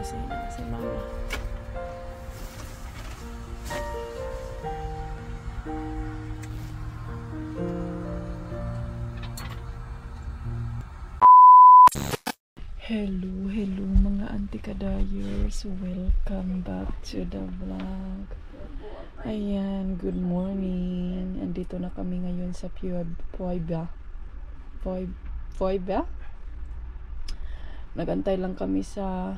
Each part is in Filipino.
kusina na si mama. Hello mga antikadayers, welcome back to the vlog. Ayan, good morning. Andito na kami ngayon sa Puebla. Nagantay lang kami sa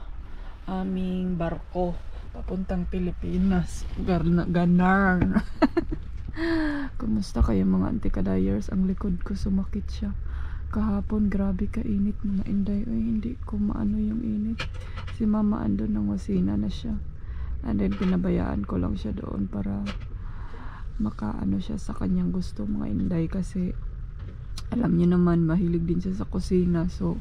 aming barko papuntang Pilipinas. Ganar. Kumusta kayo mga antikadayers? Ang likod ko sumakit siya kahapon. Grabe ka init mga inday. Ay, hindi ko maano yung init. Si mama andun ng wasina na siya, and then pinabayaan ko lang siya doon para makaano siya sa kanyang gusto mga inday, kasi alam niyo naman mahilig din siya sa kusina. So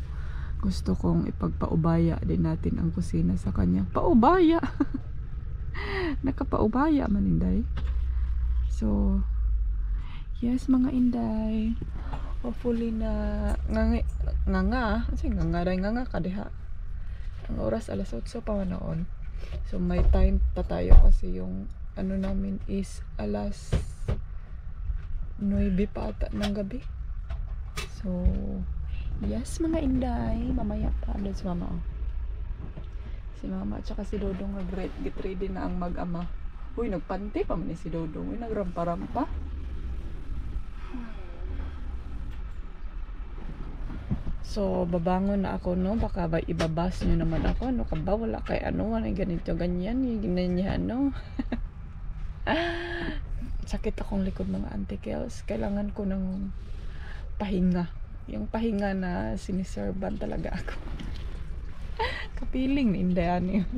gusto kong ipagpaubaya din natin ang kusina sa kanya. Paubaya. Nakapaubaya man inday. So yes mga inday, hopefully na nga kadiha. Ang oras alas 8 pa noon. So may time pa tayo kasi yung ano namin is alas 9 pa ata ng gabi. So yes mga inday, mamaya pa doon si mama. Si mama at saka si Dodong get ready na ang mag-ama. Uy, nagpanti pa man si Dodong. Uy, nagrampa-rampa. So babangon na ako, no, baka ba ibabas nyo naman ako, no, kaba wala kay ano, wala ganito ganyan, yung niya ano. Sakit akong likod mga antikels, kailangan ko ng pahinga, yung pahinga na siniserban talaga ako. Kapiling ni Indian yun.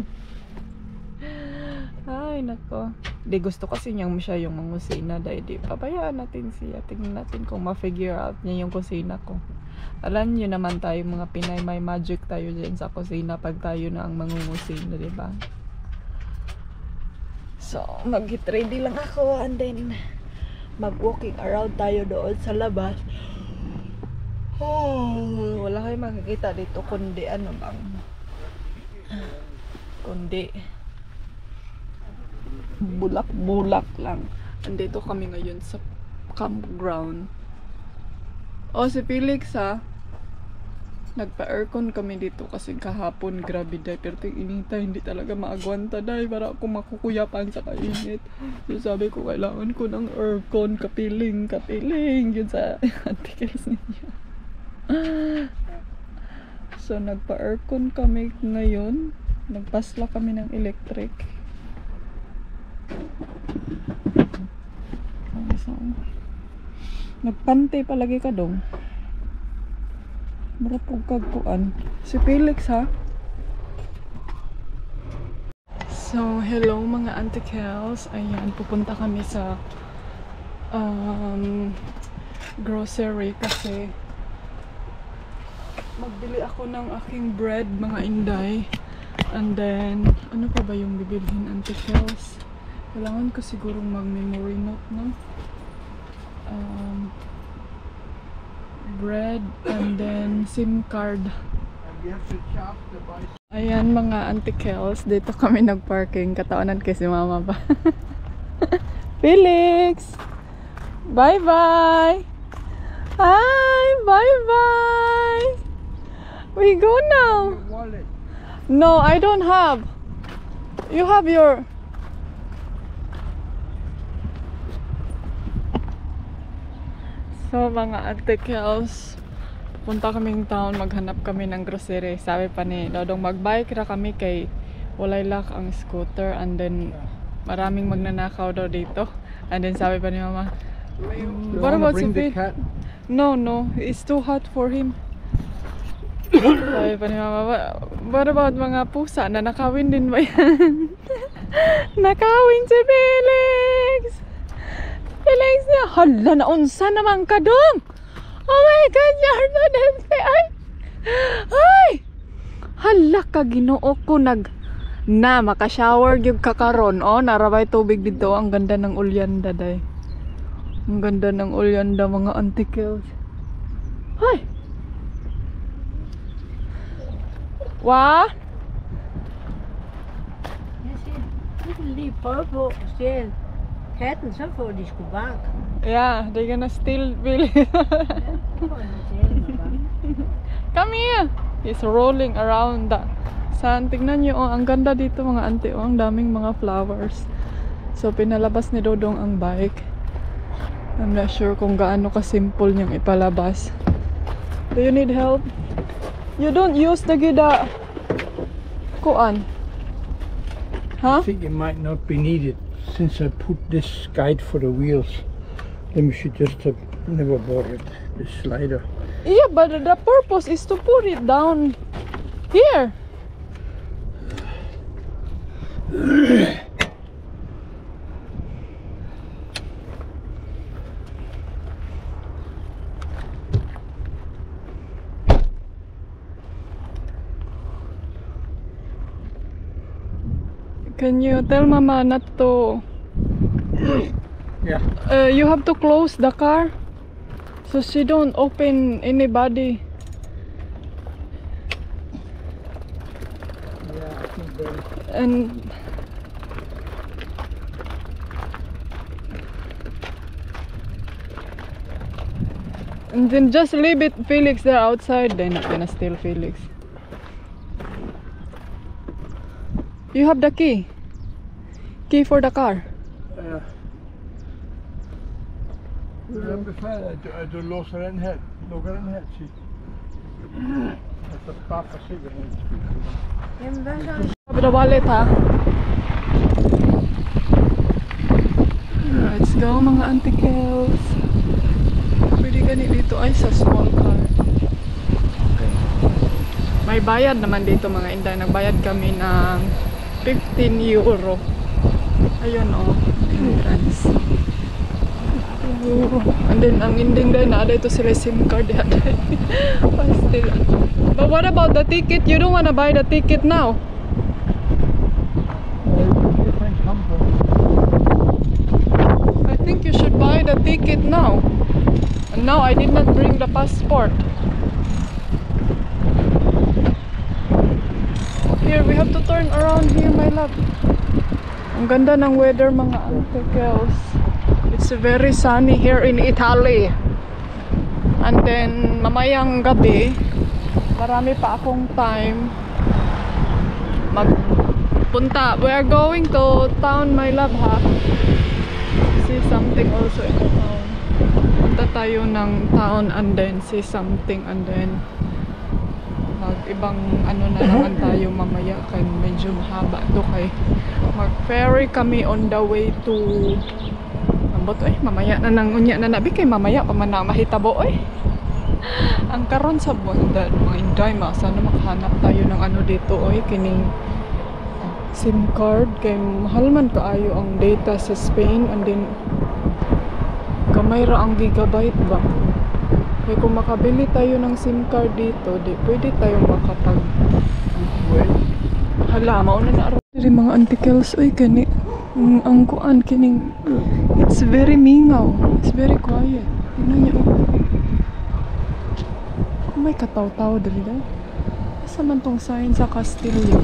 Ay nako, di gusto kasi niyang siya yung mangusina, dahil di pabayaan natin siya, tingnan natin kung ma-figure out niya yung kusina ko. Alam niyo naman tayo mga Pinay, may magic tayo dyan sa kusina pag tayo na ang mangungusina, diba? So mag-get ready lang ako, and then mag-walking around tayo doon sa labas. Oh, wala kayo makikita dito kundi ano bang, kundi bulak-bulak lang. Andito kami ngayon sa campground. Oh, si Felix ha, nagpa-aircon kami dito kasi kahapon grabe dahil, pero inita hindi talaga maagwanta dahil para ako makukuyapan sa kainit. So sabi ko kailangan ko ng aircon, kapiling yun sa articles niya. So nagpa-aircon kami ngayon, nagpasla kami ng electric. Nagpante palagi ka dong. Mura pong kagpuan. Si Felix ha. So hello mga antikels. Ayan, pupunta kami sa grocery kasi magbili ako ng aking bread mga inday. And then ano pa ba yung bibilhin antikels? Kailangan ko sigurong mag-memory note, no? Bread and then SIM card. Ayan mga antikels, dito kami nagparking. Kataonan kay si mama pa. Felix! Bye bye! Hi! Bye bye! We go now! No, I don't have. You have your... So mga antikels, punta kaming town, maghanap kami ng grocery. Sabi pa ni Dodong magbike ra kami kay walay lock ang scooter, and then maraming magnanakaw daw dito. And then sabi pa ni mama, what about si Phil? No, it's too hot for him. Sabi pa ni mama, what about mga pusa na nakawin din ba yan? Nakawin si Felix! Felix niya, hala na unsa naman ka dong. Oh my God, you're so dempsey. Ay, hala ka Ginoo ko, makashower gyud ka karon. Oh, narabay tubig dito. Ang ganda ng ulyanda day. Ang ganda ng ulyanda mga antikels. Ay, wa Lige prøve på at stjæle katten, så får de sgu bank. Yeah, they're gonna steal Billy. Ja, så får de stjæle med bank. Come here! He's rolling around the sand. Tignan nyo, oh, ang ganda dito mga ante. Oh, ang daming mga flowers. So, pinalabas ni Dodong ang bike. I'm not sure kung gaano ka-simple niyang ipalabas. Do you need help? You don't use the gida. Kuan. Huh? I think it might not be needed since I put this guide for the wheels. Then we should just have never bought it, the slider. Yeah, but the purpose is to put it down here. Can you tell Mama not to... Yeah. You have to close the car so she don't open anybody. Yeah, I think that. And then just leave it Felix there outside. They're not gonna steal Felix. You have the key. Key for the car. Du låser den här, loggar den här typ. Alltså pappa sitter Jamen, hvad så? Have the wallet, ha? Let's go mga antikels. Pwede gani dito ay sa small car. Okay. May bayad naman dito mga inday. Nagbayad kami ng 15 euro. Ayun oh, entrance. And then ang ending din na ito sila SIM card yata. Still. But what about the ticket? You don't wanna buy the ticket now? I think you should buy the ticket now. And now I did not bring the passport. Here, we have to turn around here, my love. Ang ganda ng weather mga antikels. It's very sunny here in Italy. And then mamayang gabi, marami pa akong time magpunta. We are going to town, my love, ha? See something also in the town. Punta tayo ng town and then see something and then mag-ibang ano na naman tayo mamaya kay medyo mahaba to kay mag-ferry kami on the way to ambot mamaya na nang unya na nabi kay mamaya pa man na mahitabo ang karon sa bundad mga inday sana makahanap tayo ng ano dito kining SIM card kay mahal man kaayo ang data sa Spain and then gamay ra ang gigabyte ba kay kung makabili tayo ng SIM card dito di pwede tayo makapag hala mauna na aro diri mga antikels kani ang kuan kining it's very mingaw, it's very quiet. Tingnan niyo may kataw-taw dali dai asa man tong sign sa Castillo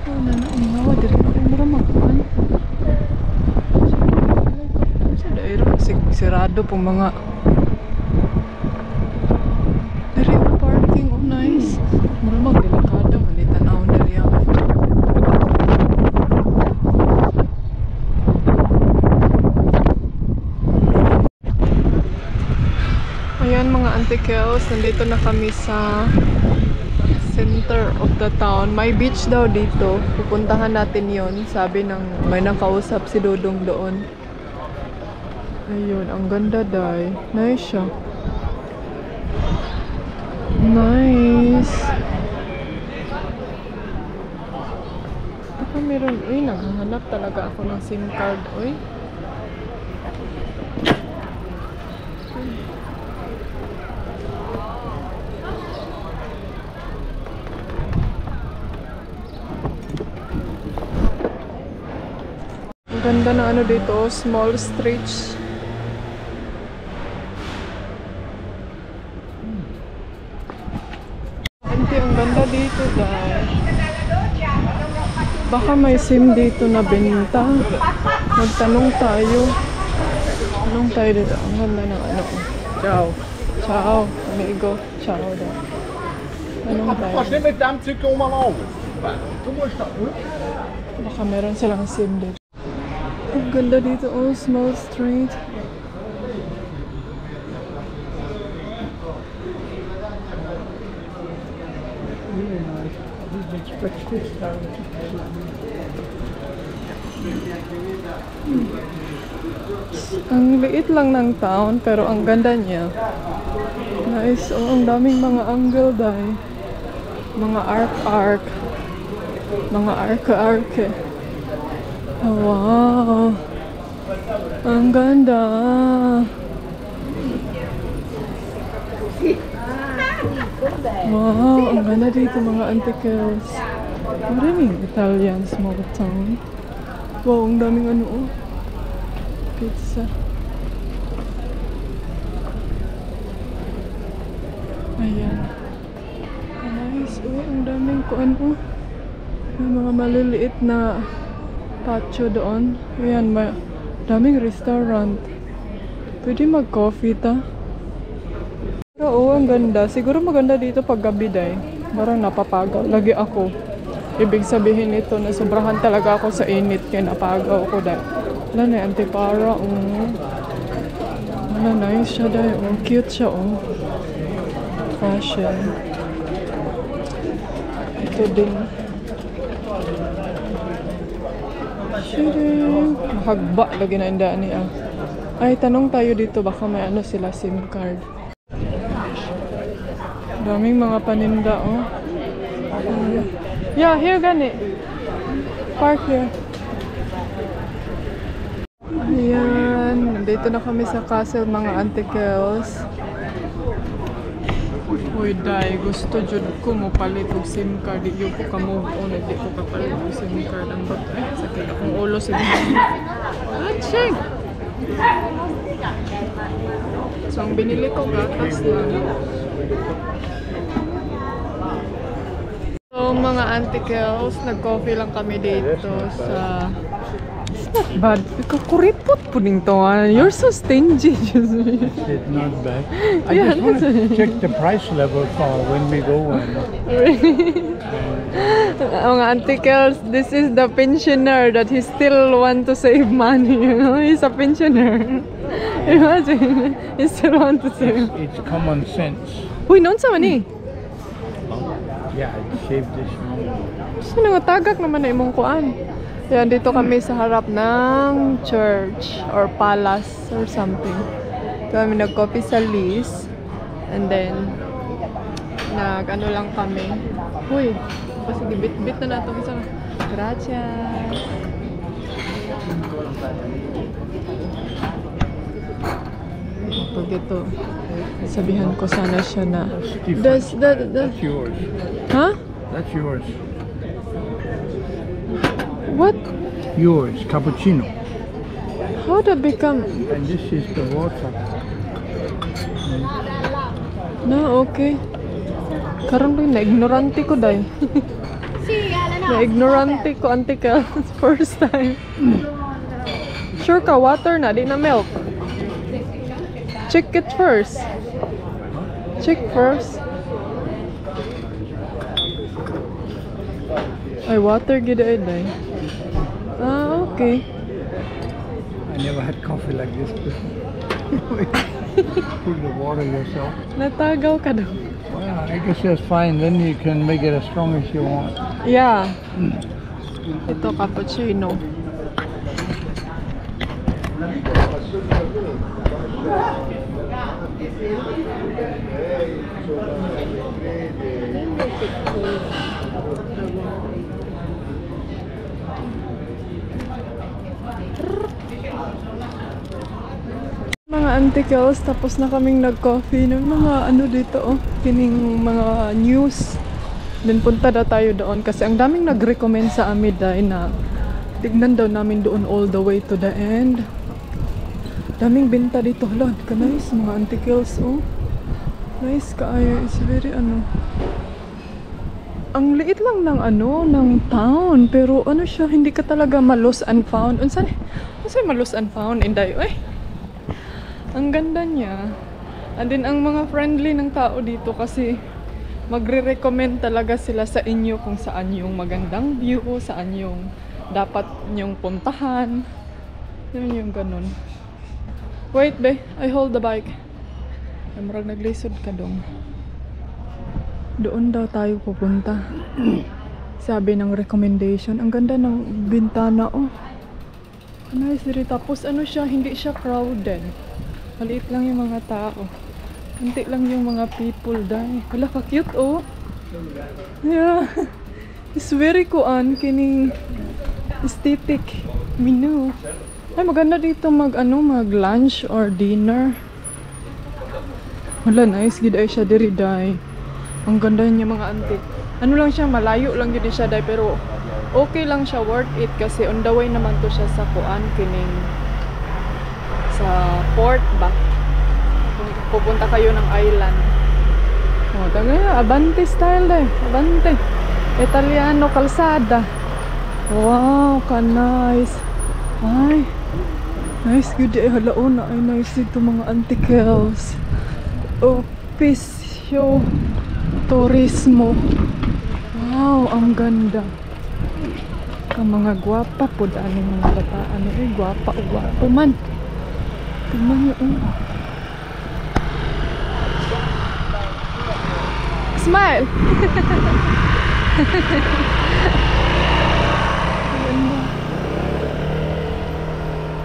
na mingaw diri mura magkuan sa dairo sirado pong mga diri ang parking nice mura magdelikado malitan-aw diri ang ayan mga antikels, nandito na kami sa center of the town. May beach daw dito. Pupuntahan natin yon. Sabi ng may nakausap si Dodong doon. Ayun, ang ganda dai. Nice siya. Nice. Baka meron, naghahanap talaga ako ng SIM card, Ang ganda na ano dito, small streets. Ang ganda dito dahil Baka may SIM dito na benta. Magtanong tayo. Tanong tayo dito. Ang ganda ng ano. Ciao. Ciao, amigo. Ciao daw. Tanong tayo. Met dampje komen al. Kom maar stap. Baka meron silang SIM dito. Ang ganda dito. Oh, small street. Really nice. I didn't expect this down. Ang liit lang ng town, pero ang ganda niya. Nice. Oh, ang daming mga angle dahil. Mga arc-arc. Mga arc-arc. Oh, wow. Ang ganda. Wow, ang ganda dito mga antiques. Maraming Italian small town. Wow, ang daming ano oh. Pizza. Ayan. Nice. Oh, ang daming kuan oh. May mga maliliit na patio doon. Ayan, daming restaurant. Pwede mag-coffee ta. Oo, ang ganda. Siguro maganda dito pag gabi day. Parang napapagaw. Lagi ako. Ibig sabihin nito na sobrahan talaga ako sa init kaya napagaw ako day. Wala na yung antipara. Wala, nice siya day. Oh, cute siya oh. Fashion. Ito din. Shirin. Mahagba lagi na yung daan niya. Ay, tanong tayo dito. Baka may ano sila SIM card. Daming mga paninda, oh. Yeah, here gani. Park here. Ayan, nandito na kami sa castle mga antiques. Uy, day, gusto jud ko mo palit og SIM card. Di ko ka move on, di ko ka palit og SIM card. Ang ba't, ay, sakit akong ulo sa Aching! So, ang binili ko gatas lang. So, mga antiques, nag-coffee lang kami dito sa... It's not bad. Kuripot po to. You're so stingy. It's not bad. I Yeah, just want to check the price level for when we go. Mga antiques, this is the pensioner that he still want to save money. You know? He's a pensioner. Imagine, he still want to save. It's common sense. Uy, noon sa mani. Yeah, I saved this money. Gusto nga tagak naman na imong kuan. Yan, dito kami sa harap ng church or palace or something. Kami nag-coffee sa Liz. And then, nag-ano lang kami. Uy, sige, bit-bit na natin. Isa na. Gracias. Pag ito, sabihan ko sana siya na. That's yours. Huh? That's yours. What? Yours, cappuccino. How did it become? And this is the water. No, okay. Karon ko na-ignorante ko day. Na-ignorante ko antika. First time. Sure ka, water na, di na milk. Check it first. Check first. Ay, water gid ay day. Ah, okay. I never had coffee like this before. Put the water yourself. Natagaw ka daw. Well, I guess that's fine. Then you can make it as strong as you want. Yeah. Ito, cappuccino. Mga antiques, tapos na kaming nag-coffee ng mga ano dito oh, kining mga news. Then punta na tayo doon kasi ang daming nag-recommend sa amin dahil na tignan daw namin doon all the way to the end. Daming benta dito. Hala, ka nice mga antiques oh. Nice kaayo. It's very ano. Ang liit lang ng ano, ng town. Pero ano siya, hindi ka talaga ma-lost and found. Unsay ma-lost and found, Inday? Uy! Ang ganda niya. And then, ang mga friendly ng tao dito kasi magre-recommend talaga sila sa inyo kung saan yung magandang view, saan yung dapat nyong puntahan. Yun yung ganun. Wait, be. I hold the bike. Ay, marag naglisod ka dong. Doon daw tayo pupunta. Sabi ng recommendation. Ang ganda ng bintana, oh. Nice diri. Tapos ano siya, hindi siya crowded. Maliit lang yung mga tao. Kunti lang yung mga people dahil. Wala ka cute, oh. Yeah. It's very kining aesthetic menu. Ay, maganda dito mag lunch or dinner. Wala, nice gid ay siya diri dai. Ang ganda niya mga antique. Ano lang siya, malayo lang yun siya dahil, pero okay lang siya, worth it kasi on the way naman to siya sa kuan kining sa port ba. Kung pupunta kayo ng island. Oh, tagay, Abante style dahil. Abante. Italiano kalsada. Wow, ka nice. Ay, nice good ay halaon na ay nice dito mga antiques. Opisyo. Turismo. Wow, ang ganda. Ang mga gwapa po daan ng mga bataan. Ay, gwapa o gwapo man. Tingnan nyo. Smile!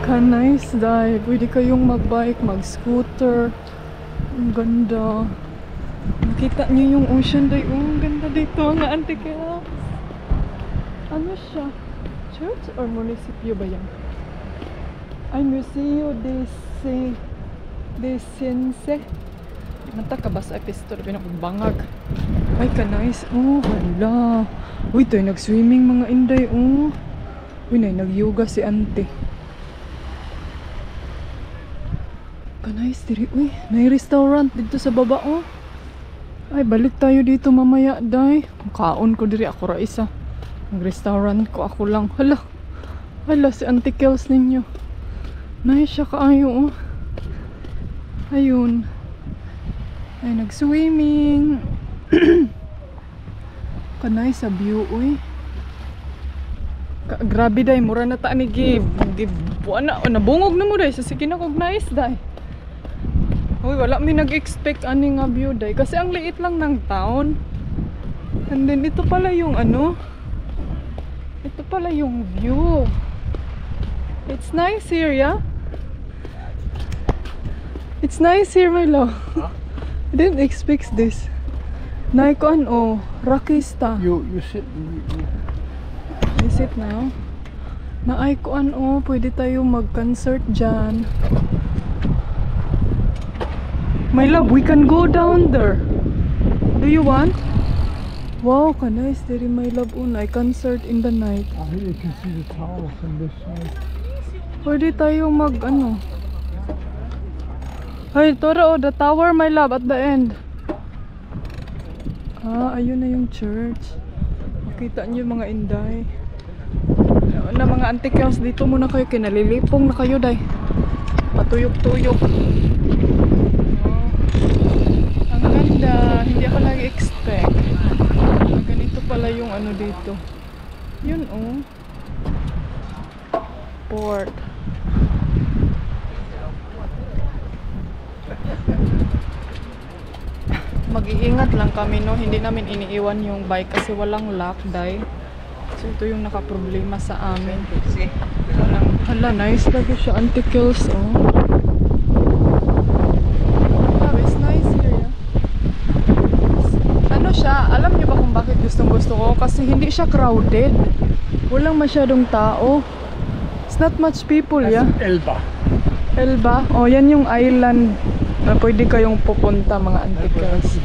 Ka-nice dahil. Pwede kayong mag-bike, mag-scooter. Ang ganda. Nakita niyo yung ocean day. Oh, ang ganda dito mga antique. Ano siya? Church or munisipyo ba yan? Ay, Museo de Ciense. Mata ka ba sa episode? Pinakabangag. Ay, ka-nice. Oh, hala. Uy, ito nag-swimming mga inday. Oh. Uy, nag-yoga si ante. Ka-nice diri. Uy, may restaurant dito sa baba. Oh. Ay, balik tayo dito mamaya, day. Kaon ko diri ako ra isa. Ang restaurant ko ako lang. Hala. Hala, si Auntie Kels ninyo. Nice siya kaayo, oh. Ayun. Ay, nag-swimming. Kanay sa view, uy. Grabe, day. Mura na ta ni nabungog na mo, day. Sa sige na kog nice, day. Uy, wala mi nag-expect ani nga view day kasi ang liit lang ng town. And then ito pala yung ito pala yung view. It's nice here, yeah? It's nice here, my love. Huh? I didn't expect this. Naikuan, oh, Rakista. You sit. You sit now. Naikuan, oh, pwede tayo mag-concert dyan. My love, we can go down there. Do you want? Wow, ka nice. There, my love, unay concert in the night. I think you can see the tower from this side. Pwede tayo mag Ay, Tora, oh, the tower, my love, at the end. Ah, ayun na yung church. Makita niyo mga inday. Na mga antiques dito muna kayo, kinalilipong na kayo, day. Patuyok-tuyok. Hindi ako nag-expect. Ganito pala yung ano dito. Yun, oh. Port. Mag-iingat lang kami, no. Hindi namin iniiwan yung bike kasi walang lock, day. So ito yung nakaproblema sa amin. Hala, nice lagi siya. Antiques, oh. Alam niyo ba kung bakit gustong gusto ko? Kasi hindi siya crowded. Walang masyadong tao. It's not much people, yeah? Elba. Elba? Oh, yan yung island na pwede kayong pupunta, mga antiques.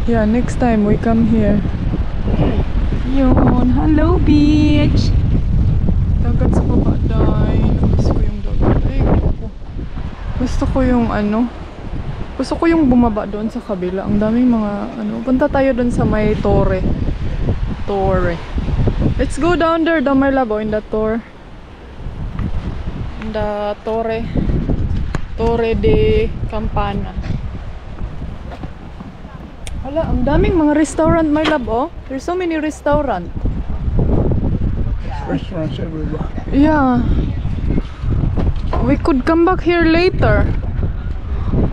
Yeah, next time we come here. Yun. Hello, beach! Dagat sa baba, day. Gusto ko yung dagat. Ay, gusto ko yung ano. Gusto ko yung bumaba doon sa kabila. Ang daming mga ano. Punta tayo doon sa may Torre. Let's go down there, my love, in the Torre. In the Torre de Campana. Wala, ang daming mga restaurant, my love, oh. There's so many restaurant. Restaurants everywhere. Yeah. We could come back here later.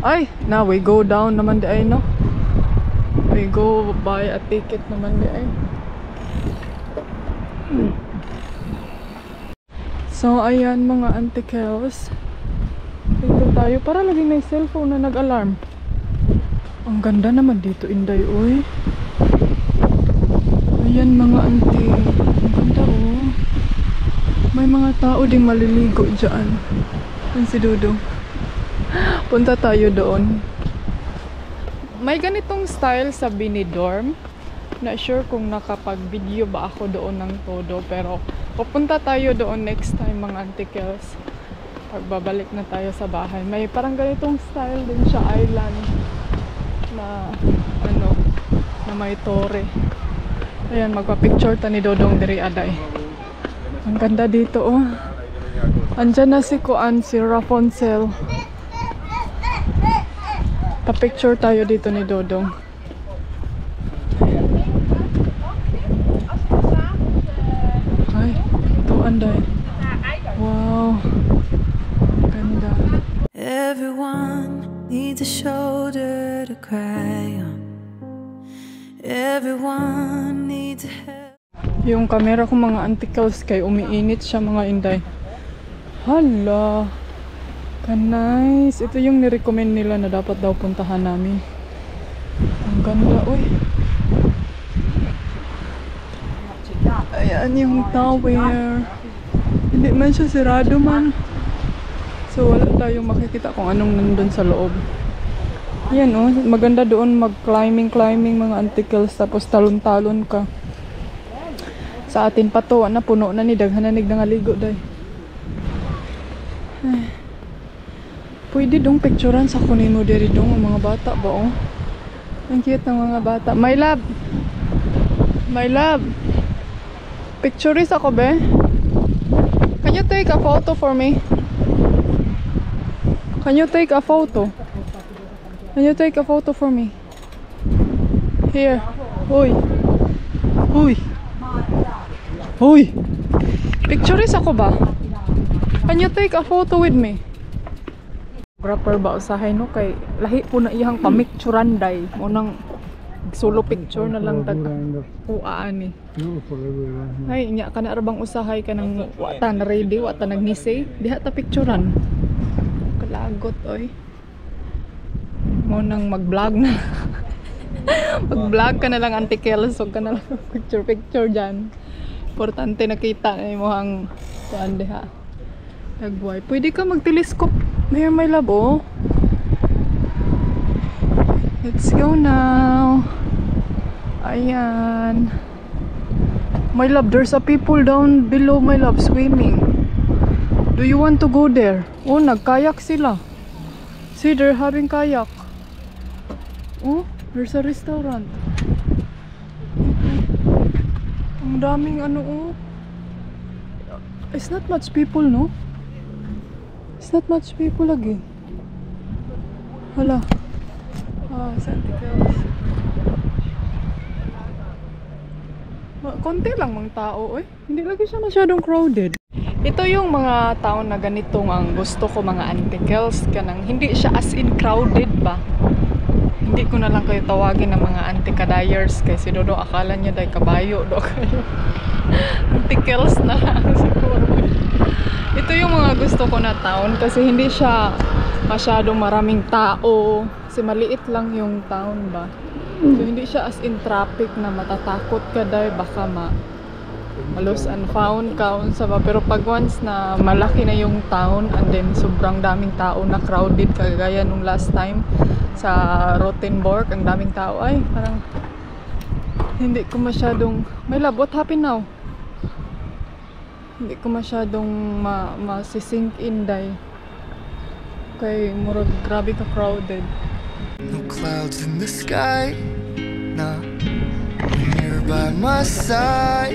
Ay, now we go down naman di ay, no? We go buy a ticket naman di ay. So, ayan mga antikels. Dito tayo. Para lagi may cellphone na nag-alarm. Ang ganda naman dito, Inday, oy. Ayan mga anti. Ang ganda, oh. May mga tao ding maliligo dyan. Yan si Dudong. Punta tayo doon. May ganitong style sa Benidorm. Not sure kung nakapag-video ba ako doon ng todo. Pero pupunta tayo doon next time mga antikels. Pagbabalik na tayo sa bahay. May parang ganitong style din siya, island. Na ano, na may tore. Ayan, magpa-picture ta ni Dodong diri aday. Ang ganda dito, oh. Andyan na si Kuan, si Rapunzel. Pa-picture tayo dito ni Dodong. Ay, ito anday. Wow. Ganda. Everyone needs a shoulder to cry on. Everyone needs a help. Yung camera ko mga antikels kay umiinit siya mga Inday. Hala. Nice. Ito yung nirecommend nila na dapat daw puntahan namin. Ang ganda, uy. Ayan yung tower. Hindi man siya sirado man. So wala tayong makikita kung anong nandun sa loob. Ayan, oh. Maganda doon mag-climbing mga antikels. Tapos talon-talon ka. Sa atin pa to, na puno na ni daghananig na ngaligo day. Ay. Pwede dong picturean sa kunin mo diri dong ang mga bata ba, oh. Ang cute ng mga bata. My love. My love. Pictures ako be. Can you take a photo for me? Can you take a photo? Can you take a photo for me? Here. Uy. Uy. Uy. Pictures ako ba? Can you take a photo with me? Proper ba usahay no kay lahi po na iyang pamicturan day mo nang solo picture na lang tag uaan ni. Beautiful everywhere. Ay nya kana ra bang usahay ka nang wata na ready wata nagnisi diha ta picturean. Kalagot oy. Mo nang mag-vlog na. Mag-vlog ka na lang antikels wag ka na lang picture diyan. Importante nakita na mo ang kuan diha. Tagbuhay. Pwede ka mag-telescope. Here, my love, oh. Let's go now. Ayan. My love, there's a people down below, my love, swimming. Do you want to go there? Oh, nagkayak sila. See, they're having kayak. Oh, there's a restaurant. Ang daming ano, oh. It's not much people, no? It's not much people lagi. Hala. Ah, Santa Claus. Konti lang mga tao, eh. Hindi lagi siya masyadong crowded. Ito yung mga tao na ganitong ang gusto ko mga antikels. Kanang hindi siya as in crowded ba? Hindi ko na lang kayo tawagin ng mga antikadayers kasi dodo akala niya dahil kabayo do kayo. Antikels na siguro. Ito yung mga gusto ko na town kasi hindi siya masyadong maraming tao kasi maliit lang yung town ba. So hindi siya as in traffic na matatakot ka dahil baka lost and found ka unsa ba. Pero pag once na malaki na yung town and then sobrang daming tao na crowded kagaya nung last time sa Rothenburg, ang daming tao ay parang hindi ko masyadong my love, what happened now? Hindi ko masyadong masisink in day kay murag grabe ka crowded. clouds in the sky. Nah, when you're by my side,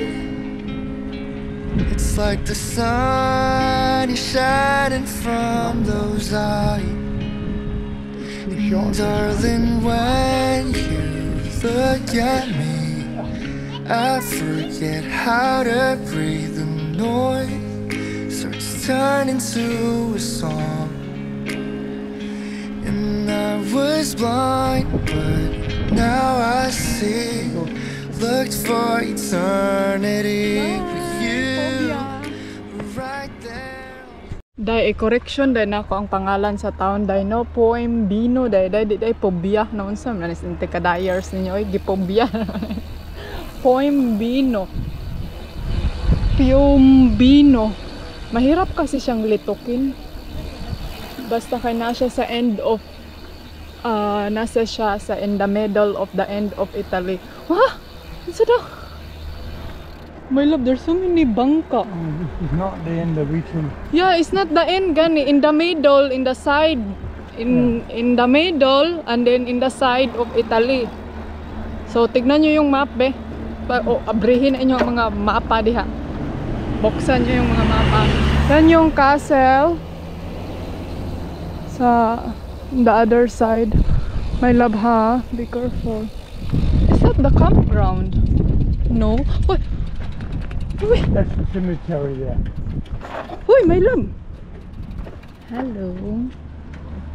it's like the sun is shining from those eyes. And darling, when you look at me, I forget how to breathe. The noise starts turning to a song. And I was blind, but now I see. Looked for eternity with you right there. Day, correction day na ako ang pangalan sa town day no Poembino day pobia na unsa man is inte kada years ninyo ay gipobia. Poembino. Piombino. Mahirap kasi siyang litukin. Basta kay na siya sa end of nasa siya sa in the middle of the end of Italy. Wah! Unsa daw? My love, there's so many bangka. This is not the end of Italy. Yeah, it's not the end, gani. In the middle, in the side, in the middle, and then in the side of Italy. So, tignan nyo yung map, be. Abrihin inyo ang mga mapa diha. Buksan nyo yung mga mapa. Yan yung castle. Sa the other side. My love, ha? Be careful. Is that the campground? No. Wait. Wait. That's the cemetery there. Uy, my love. Hello.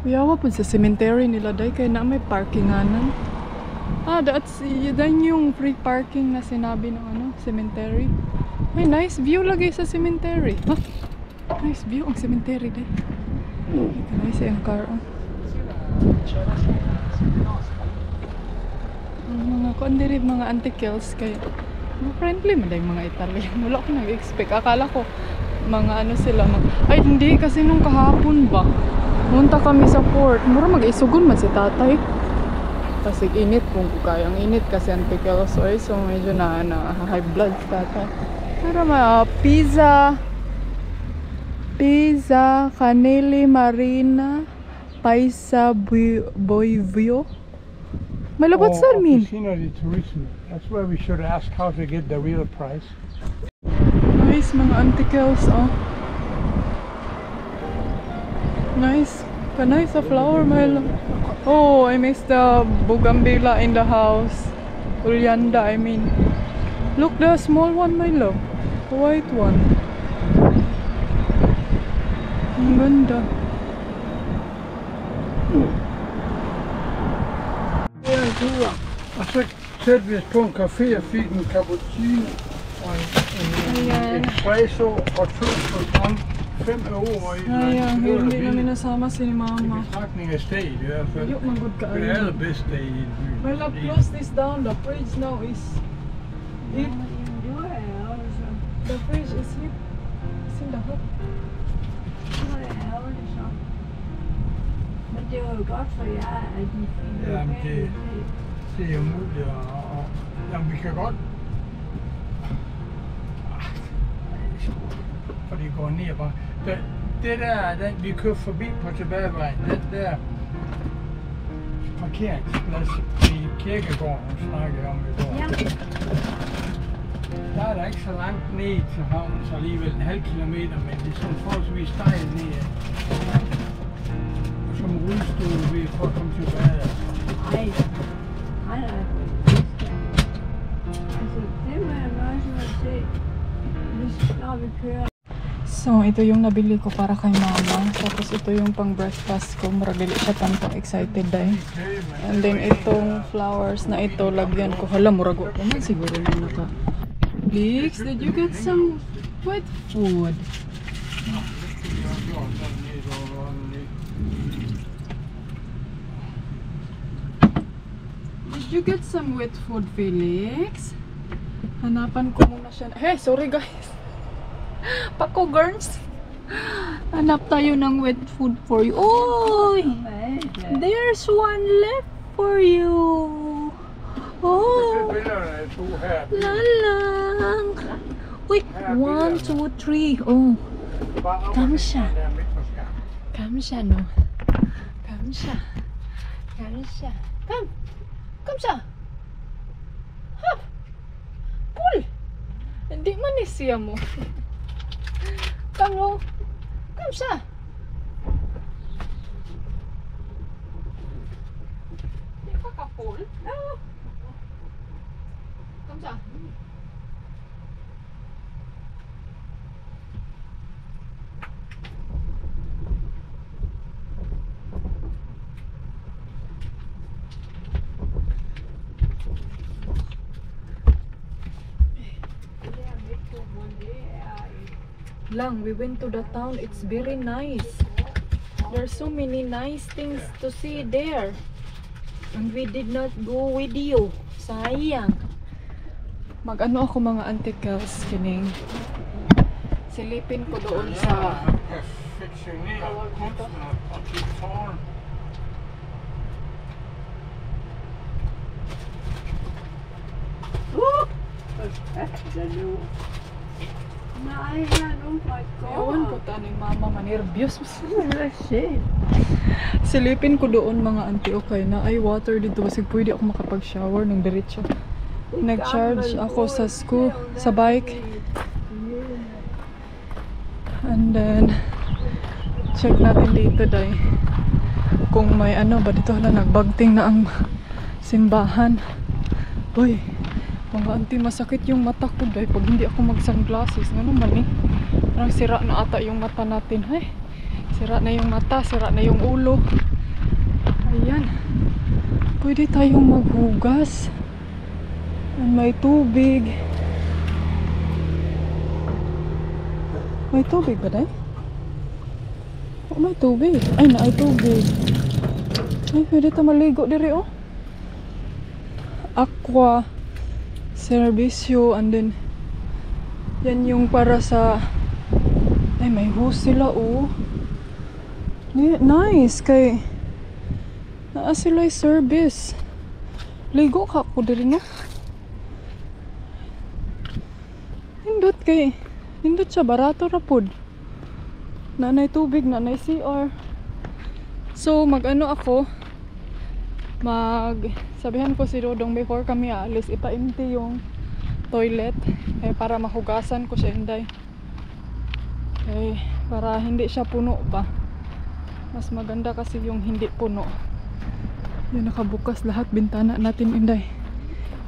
Kuyawa po sa cemetery nila day kaya na may parkinganan. That's yun yung free parking na sinabi ng cemetery. May nice view lagi sa cemetery. Nice view ang cemetery day. Nice yung car. Mga kondiri, mga antikels kaya friendly man yung mga Italian. Wala ko nag-expect. Akala ko mga sila. Ay hindi kasi nung kahapon ba. Munta kami sa port. Mura mag-isugon man si tatay. Kasi init kung kayang init kasi antikels oil. So medyo na high blood si tatay. Pero pizza, Canili Marina, Paisa Boivio. My love, what's that mean? Oficina di Turismo. That's where we should ask how to get the real price. Nice mga antikels, oh. Nice. Nice a flower, my love. Oh, I miss the bougainvillea in the house. Oleander, I mean. Look, the small one, my love. The white one. Ang ganda. Jeg satte vi på en café og fik en cappuccino og en espresso og 2 croissant, 5 euro i Hindi namin nasama si mama. betragtning af stedet i hvert fald. Ayok, man good ka. Det er det allerbedste sted i en by. My love, close this down. The fridge now is... The fridge is here. It's in the hut. Men det var jo godt for jer, at de fik Jamen, det er umuligt jamen, vi kan godt... For det går ned bare. Det der, vi kører forbi på tilbagevejen, den der parkeringsplads i kirkegården, hun snakkede om i går. Ja. Der er der ikke så langt ned til havnen, så alligevel en halv kilometer, men det er sådan forholdsvis stejlt ned. Som rullestol ved for at komme tilbage. Nej. Altså, det må jeg også se, når vi kører. So, ito yung nabili ko para kay mama. Tapos ito yung pang breakfast ko. Maragili siya tanto excited dahil. And then itong flowers na ito, lagyan ko. Hala, murago ko man siguro na naka. Leeks, did you get some wet food? Did you get some wet food, Felix? Hanapan ko muna siya. Hey, sorry guys. Paco Girls. Hanap tayo ng wet food for you. Oy! There's one left for you. Oh! Lalang! Uy! 1, 2, 3. Oh! Kamsha. Kamsha, no? Kamsha. Kamsha. Come. Come siya. Hop. Pull. Hindi man ni siya mo. Come no. Come siya. Hindi pa ka pull. No. Come siya. Lang, we went to the town. It's very nice. There's so many nice things to see there. And we did not go with you. Sayang. Mag-ano ako mga antikels kining. Silipin ko doon sa Fixing it up the farm. Nej, oh my ewan ko god. taning mama manervyos. Shit. Silipin ko doon mga auntie, okay na ay water dito kasi pwede ako makapag-shower ng diretso. Nag-charge ako sa school, sa bike. And then check natin dito day kung may ano ba dito na nagbagting na ang simbahan. Uy, mga auntie, masakit yung mata ko day pag hindi ako mag-sunglasses. Ano man eh, parang sira na ata yung mata natin. Ay, sira na yung mata, sira na yung ulo. Ayan, pwede tayong maghugas. And may tubig. May tubig ba day? Oh, may tubig. Ay, naay tubig. Ay, pwede tayo maligo diri oh. Aqua Servicio, and then yan yung para sa, ay may hose sila oh. Nice kay naa sila service. Ligo ka ko diri no. Nindot kay nindot siya, barato ra pod. Nanay tubig, nanay CR. So mag-ano ako, sabihan ko si Dodong before kami aalis, ipa-empty yung toilet para mahugasan ko siya inday. Para hindi siya puno pa. Mas maganda kasi yung hindi puno. Yung nakabukas lahat bintana natin inday.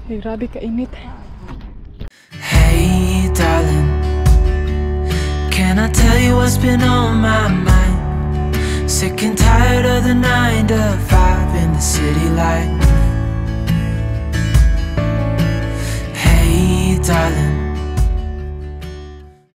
Grabe kainit. Hey darling, can I tell you what's been on my mind? Sick and tired of the 9 to 5 in the city light.